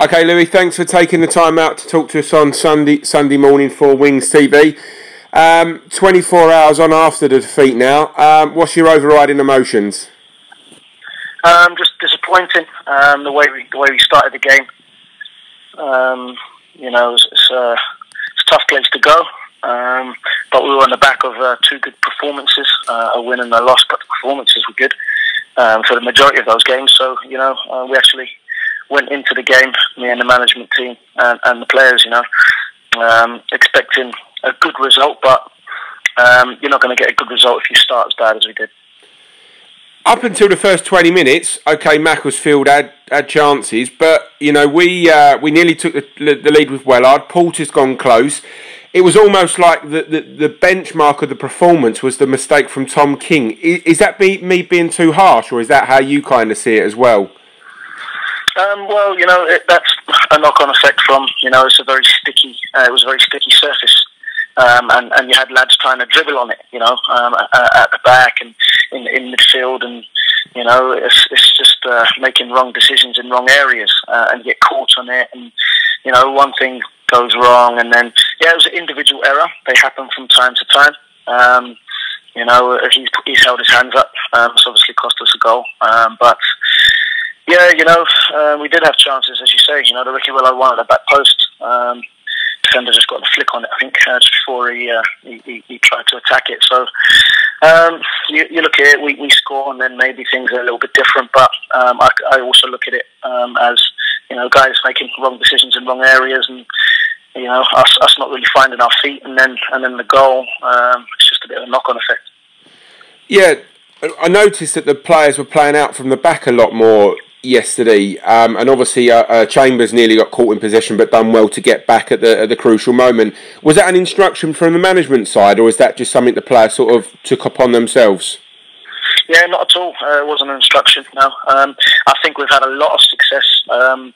Okay, Loui, thanks for taking the time out to talk to us on Sunday morning for WingsTV. 24 hours on after the defeat now. What's your overriding emotions? Just disappointing. The way we started the game. It's a tough place to go. But we were on the back of two good performances, a win and a loss. But the performances were good for the majority of those games. So we actually went into the game, me and the management team and the players, expecting a good result, but you're not going to get a good result if you start as bad as we did. Up until the first 20 minutes, okay, Macclesfield had chances, but we nearly took the lead with Wellard. Porter's gone close. It was almost like the benchmark of the performance was the mistake from Tom King. Is that me being too harsh, or is that how you kind of see it as well? That's a knock-on effect from, it's a very sticky, it was a very sticky surface. And you had lads trying to dribble on it, at the back and in midfield, and it's just making wrong decisions in wrong areas, and you get caught on it, and one thing goes wrong, and then it was an individual error. They happen from time to time. He's held his hands up. It's obviously cost us a goal, but. Yeah, we did have chances, as you say. The Ricky Willow one at the back post. Defender just got the flick on it, I think, just before he tried to attack it. So you look at it, we score, and then maybe things are a little bit different. But I also look at it as guys making wrong decisions in wrong areas, and us not really finding our feet, and then the goal. It's just a bit of a knock-on effect. Yeah, I noticed that the players were playing out from the back a lot more yesterday, and obviously Chambers nearly got caught in possession but done well to get back at the crucial moment. Was that an instruction from the management side, or is that just something the players sort of took upon themselves? Yeah, not at all. It wasn't an instruction, no. I think we've had a lot of success, going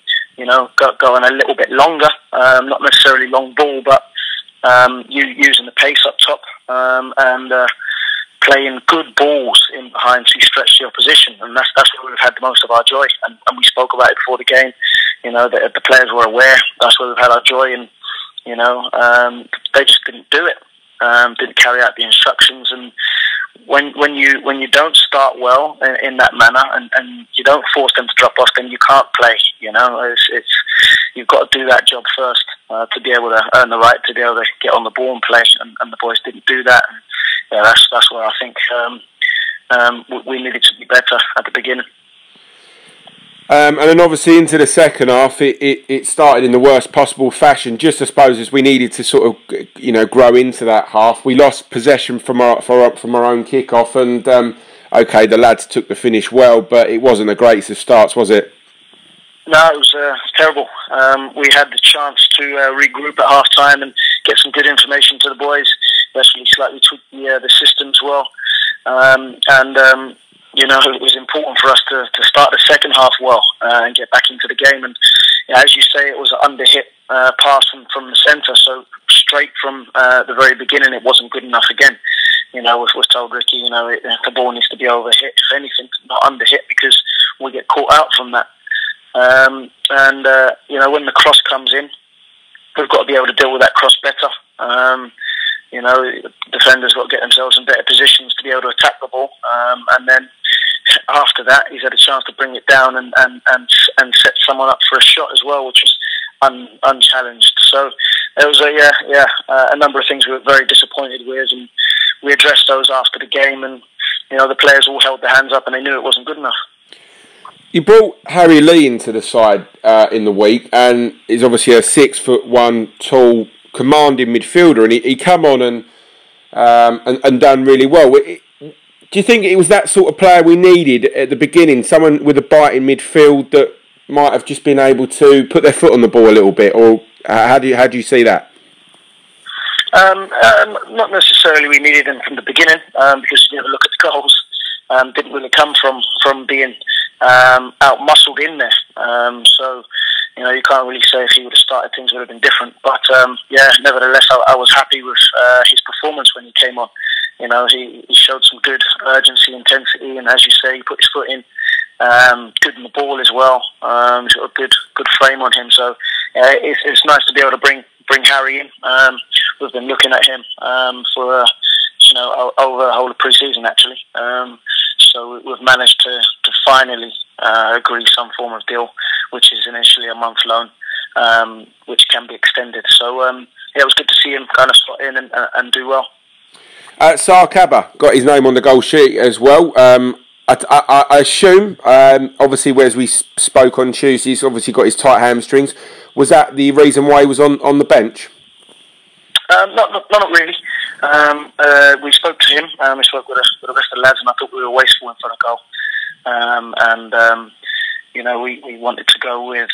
a little bit longer, not necessarily long ball, but using the pace up top, and playing good balls in behind to stretch the opposition, and that's where we've had the most of our joy. And we spoke about it before the game. The players were aware. That's where we've had our joy, and they just didn't do it. Didn't carry out the instructions, and when you don't start well in that manner, and you don't force them to drop off, then you can't play. You've got to do that job first to be able to earn the right to be able to get on the ball and play, and the boys didn't do that. And, that's where I think we needed to be better at the beginning. And then obviously into the second half, it started in the worst possible fashion. Just I suppose as we needed to sort of grow into that half, we lost possession from our own kick-off, and okay, the lads took the finish well, but it wasn't the greatest of starts, was it? No, it was terrible. We had the chance to regroup at half-time and get some good information to the boys. Especially slightly tweak the systems well, it was important for us to start the second half well and get back into the game. And as you say, it was an under-hit pass from the centre, so straight from the very beginning, it wasn't good enough again. Was told Ricky, the ball needs to be over-hit, if anything, not under-hit, because we get caught out from that. When the cross comes in, we've got to be able to deal with that cross better. Defenders got to get themselves in better positions to be able to attack the ball, and then after that, he's had a chance to bring it down and set someone up for a shot as well, which was unchallenged. So there was a number of things we were very disappointed with, and we addressed those after the game, and the players all held their hands up and they knew it wasn't good enough. You brought Harry Lee into the side in the week, and he's obviously a 6'1" tall, commanding midfielder, and he come on and done really well. Do you think it was that sort of player we needed at the beginning? Someone with a bite in midfield that might have just been able to put their foot on the ball a little bit, or how do you see that? Not necessarily we needed him from the beginning, because you never look at the goals. Didn't really come from being out-muscled in there. So, you can't really say if he would have started, things would have been different. But, nevertheless, I was happy with his performance when he came on. He showed some good urgency, intensity, and as you say, he put his foot in good in the ball as well. He's got a good frame on him, so it's nice to be able to bring Harry in. We've been looking at him for over the whole of pre-season actually. So we've managed to finally agree some form of deal, which is initially a month loan, which can be extended. So it was good to see him kind of slot in and do well. Sarkaba got his name on the goal sheet as well. I assume, obviously, as we spoke on Tuesday, he's obviously got his tight hamstrings. Was that the reason why he was on the bench? Not really. We spoke to him. We spoke with the rest of the lads, and I thought we were wasteful in front of goal. We wanted to go with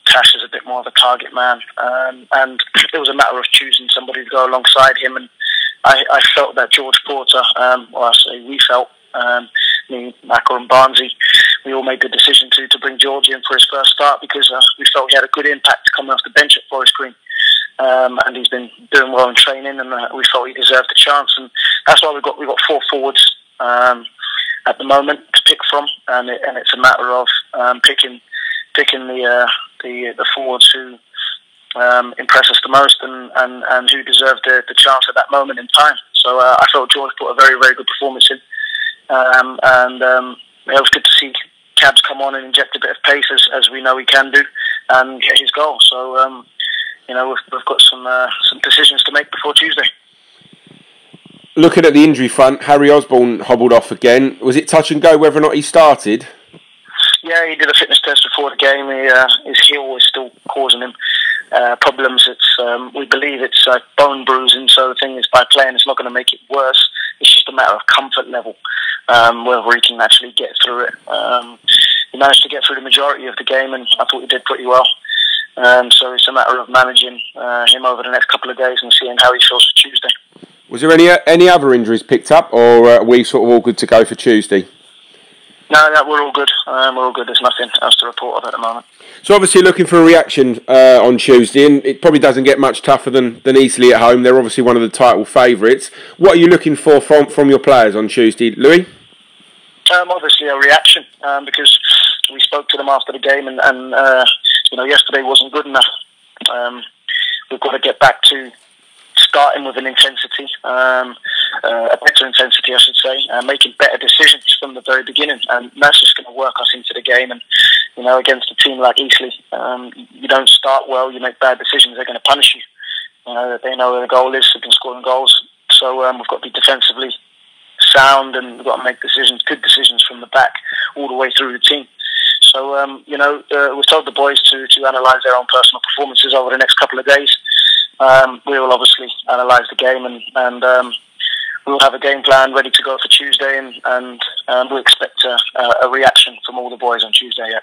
Tash as a bit more of a target man, and it was a matter of choosing somebody to go alongside him. And I felt that George Porter, we felt, me, Macclesfield and Barnsley, we all made the decision to bring George in for his first start because we felt he had a good impact coming off the bench at Forest Green. And he's been doing well in training, and we felt he deserved a chance, and that's why we got 4 forwards at the moment to pick from, and it's a matter of picking the forwards who impress us the most and who deserved the chance at that moment in time. So I felt George put a very, very good performance in, it was good to see Cabs come on and inject a bit of pace as we know he can do and get his goal. So we've got some decisions to make before Tuesday. Looking at the injury front, Harry Osborne hobbled off again. Was it touch and go whether or not he started? Yeah, he did a fitness test before the game. His heel is still causing him problems. We believe it's bone bruising, so the thing is, by playing, it's not going to make it worse. It's just a matter of comfort level, whether he can actually get through it. He managed to get through the majority of the game, and I thought he did pretty well. So it's a matter of managing him over the next couple of days and seeing how he feels for Tuesday. Was there any other injuries picked up, or are we sort of all good to go for Tuesday? No, we're all good. We're all good. There's nothing else to report of at the moment. So obviously looking for a reaction on Tuesday, and it probably doesn't get much tougher than Eastleigh at home. They're obviously one of the title favourites. What are you looking for from your players on Tuesday, Loui? Obviously a reaction, because we spoke to them after the game, and yesterday wasn't good enough. We've got to get back to starting with an intensity, a better intensity, I should say, making better decisions from the very beginning, and that's just going to work us into the game. And against a team like Eastleigh, you don't start well, you make bad decisions, they're going to punish you. They know where the goal is, they've been scoring goals, so we've got to be defensively sound, and we've got to make good decisions from the back all the way through the team. So we've told the boys to analyse their own personal performances over the next couple of days. We will obviously analyse the game, and we'll have a game plan ready to go for Tuesday, and we expect a reaction from all the boys on Tuesday. Yeah.